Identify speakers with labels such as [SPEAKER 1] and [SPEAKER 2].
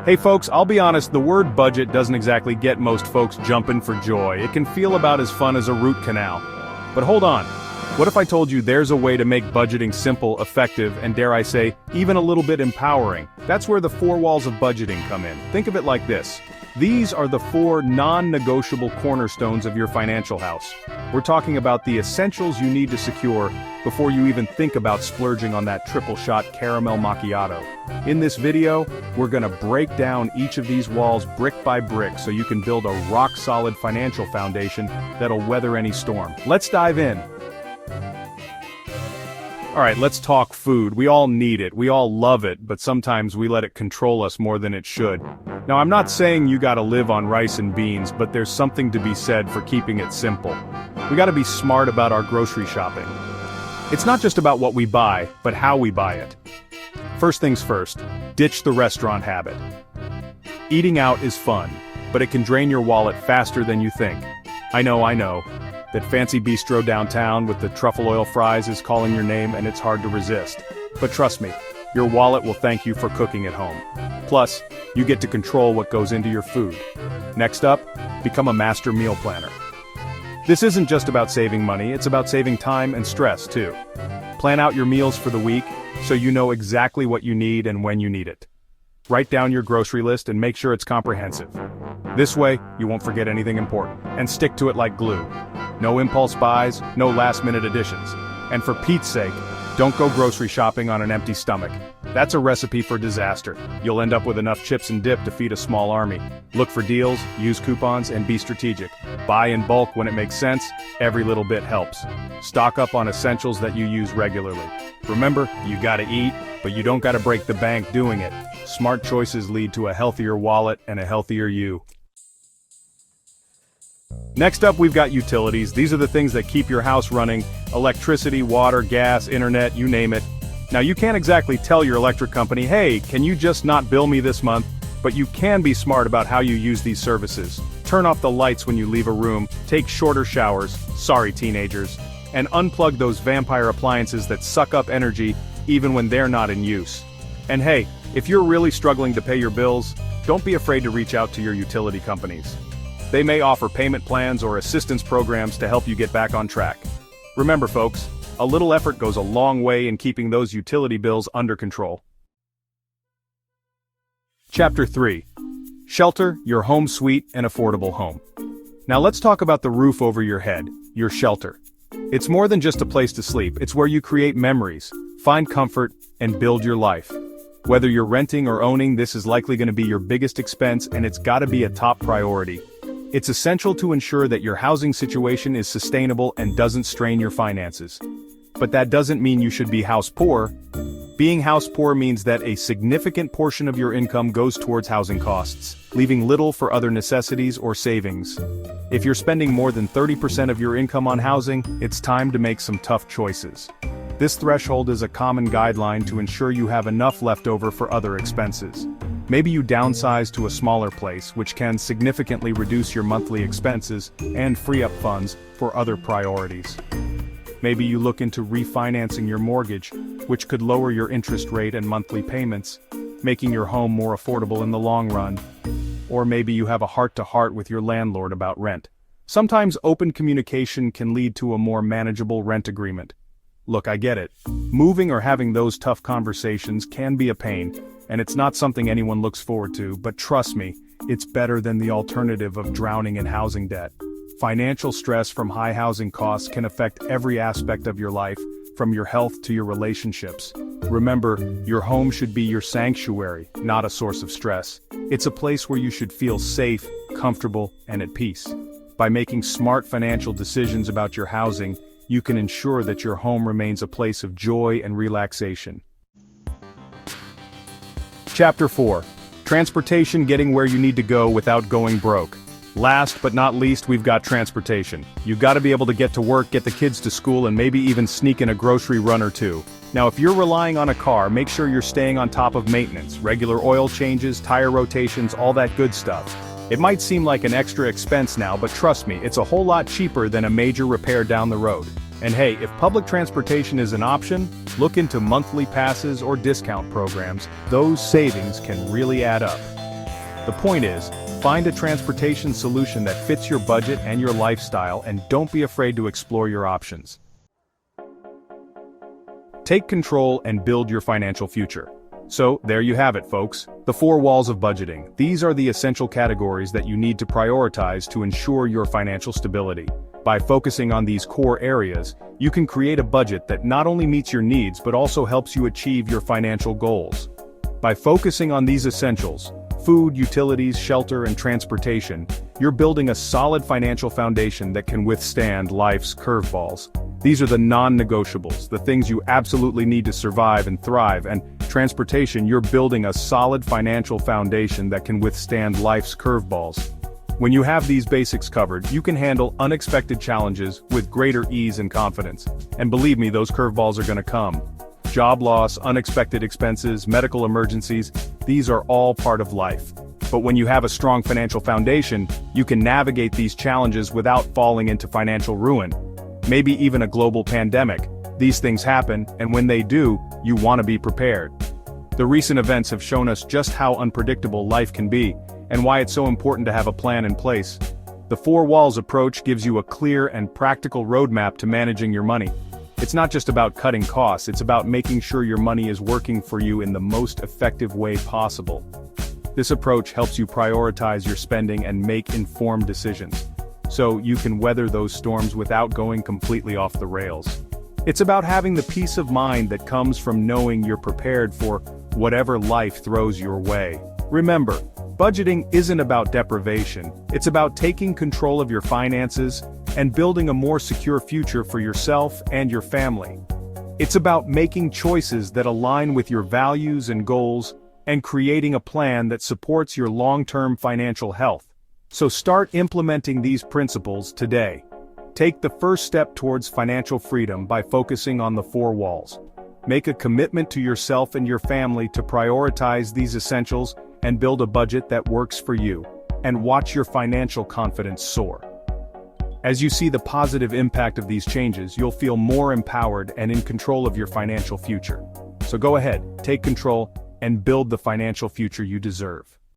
[SPEAKER 1] Hey folks, I'll be honest, the word budget doesn't exactly get most folks jumping for joy. It can feel about as fun as a root canal. But hold on. What if I told you there's a way to make budgeting simple, effective, and dare I say, even a little bit empowering? That's where the 4 walls of budgeting come in. Think of it like this. These are the 4 non-negotiable cornerstones of your financial house. We're talking about the essentials you need to secure before you even think about splurging on that triple-shot caramel macchiato. In this video, we're gonna break down each of these walls brick by brick so you can build a rock-solid financial foundation that'll weather any storm. Let's dive in. Alright, let's talk food. We all need it, we all love it, but sometimes we let it control us more than it should. Now I'm not saying you gotta live on rice and beans, but there's something to be said for keeping it simple. We gotta be smart about our grocery shopping. It's not just about what we buy, but how we buy it. First things first, ditch the restaurant habit. Eating out is fun, but it can drain your wallet faster than you think. I know. That fancy bistro downtown with the truffle oil fries is calling your name and it's hard to resist. But trust me, your wallet will thank you for cooking at home. Plus, you get to control what goes into your food. Next up, become a master meal planner. This isn't just about saving money, it's about saving time and stress too. Plan out your meals for the week so you know exactly what you need and when you need it. Write down your grocery list and make sure it's comprehensive. This way, you won't forget anything important, and stick to it like glue. No impulse buys, no last-minute additions. And for Pete's sake, don't go grocery shopping on an empty stomach. That's a recipe for disaster. You'll end up with enough chips and dip to feed a small army. Look for deals, use coupons, and be strategic. Buy in bulk when it makes sense, every little bit helps. Stock up on essentials that you use regularly. Remember, you gotta eat, but you don't gotta break the bank doing it. Smart choices lead to a healthier wallet and a healthier you. Next up, we've got utilities. These are the things that keep your house running. Electricity, water, gas, internet, you name it. Now you can't exactly tell your electric company, hey, can you just not bill me this month? But you can be smart about how you use these services. Turn off the lights when you leave a room, take shorter showers, sorry teenagers, and unplug those vampire appliances that suck up energy even when they're not in use. And hey, if you're really struggling to pay your bills, don't be afraid to reach out to your utility companies. They may offer payment plans or assistance programs to help you get back on track. Remember folks, a little effort goes a long way in keeping those utility bills under control. Chapter 3. Shelter, your home sweet and affordable home. Now let's talk about the roof over your head, your shelter. It's more than just a place to sleep, it's where you create memories, find comfort, and build your life. Whether you're renting or owning, this is likely going to be your biggest expense and it's gotta be a top priority. It's essential to ensure that your housing situation is sustainable and doesn't strain your finances. But that doesn't mean you should be house poor. Being house poor means that a significant portion of your income goes towards housing costs, leaving little for other necessities or savings. If you're spending more than 30% of your income on housing, it's time to make some tough choices. This threshold is a common guideline to ensure you have enough left over for other expenses. Maybe you downsize to a smaller place, which can significantly reduce your monthly expenses and free up funds for other priorities. Maybe you look into refinancing your mortgage, which could lower your interest rate and monthly payments, making your home more affordable in the long run. Or maybe you have a heart-to-heart with your landlord about rent. Sometimes open communication can lead to a more manageable rent agreement. Look, I get it. Moving or having those tough conversations can be a pain, and it's not something anyone looks forward to, but trust me, it's better than the alternative of drowning in housing debt. Financial stress from high housing costs can affect every aspect of your life, from your health to your relationships. Remember, your home should be your sanctuary, not a source of stress. It's a place where you should feel safe, comfortable, and at peace. By making smart financial decisions about your housing, you can ensure that your home remains a place of joy and relaxation. Chapter 4. Transportation, getting where you need to go without going broke. Last but not least, we've got transportation. You've got to be able to get to work, get the kids to school, and maybe even sneak in a grocery run or two. Now if you're relying on a car, make sure you're staying on top of maintenance, regular oil changes, tire rotations, all that good stuff. It might seem like an extra expense now, but trust me, it's a whole lot cheaper than a major repair down the road. And hey, if public transportation is an option, look into monthly passes or discount programs. Those savings can really add up. The point is, find a transportation solution that fits your budget and your lifestyle, and don't be afraid to explore your options. Take control and build your financial future. So, there you have it, folks. The 4 walls of budgeting. These are the essential categories that you need to prioritize to ensure your financial stability. By focusing on these core areas, you can create a budget that not only meets your needs but also helps you achieve your financial goals. By focusing on these essentials, food, utilities, shelter, and transportation, you're building a solid financial foundation that can withstand life's curveballs. These are the non-negotiables, the things you absolutely need to survive and thrive, and transportation, you're building a solid financial foundation that can withstand life's curveballs. When you have these basics covered, you can handle unexpected challenges with greater ease and confidence. And believe me, those curveballs are gonna come. Job loss, unexpected expenses, medical emergencies, these are all part of life. But when you have a strong financial foundation, you can navigate these challenges without falling into financial ruin. Maybe even a global pandemic. These things happen, and when they do, you want to be prepared. The recent events have shown us just how unpredictable life can be, and why it's so important to have a plan in place. The 4 walls approach gives you a clear and practical roadmap to managing your money. It's not just about cutting costs, it's about making sure your money is working for you in the most effective way possible. This approach helps you prioritize your spending and make informed decisions, so you can weather those storms without going completely off the rails. It's about having the peace of mind that comes from knowing you're prepared for whatever life throws your way. Remember, budgeting isn't about deprivation, it's about taking control of your finances and building a more secure future for yourself and your family. It's about making choices that align with your values and goals, and creating a plan that supports your long-term financial health. So start implementing these principles today. Take the first step towards financial freedom by focusing on the 4 walls. Make a commitment to yourself and your family to prioritize these essentials and build a budget that works for you, and watch your financial confidence soar. As you see the positive impact of these changes, you'll feel more empowered and in control of your financial future. So go ahead, take control, and build the financial future you deserve.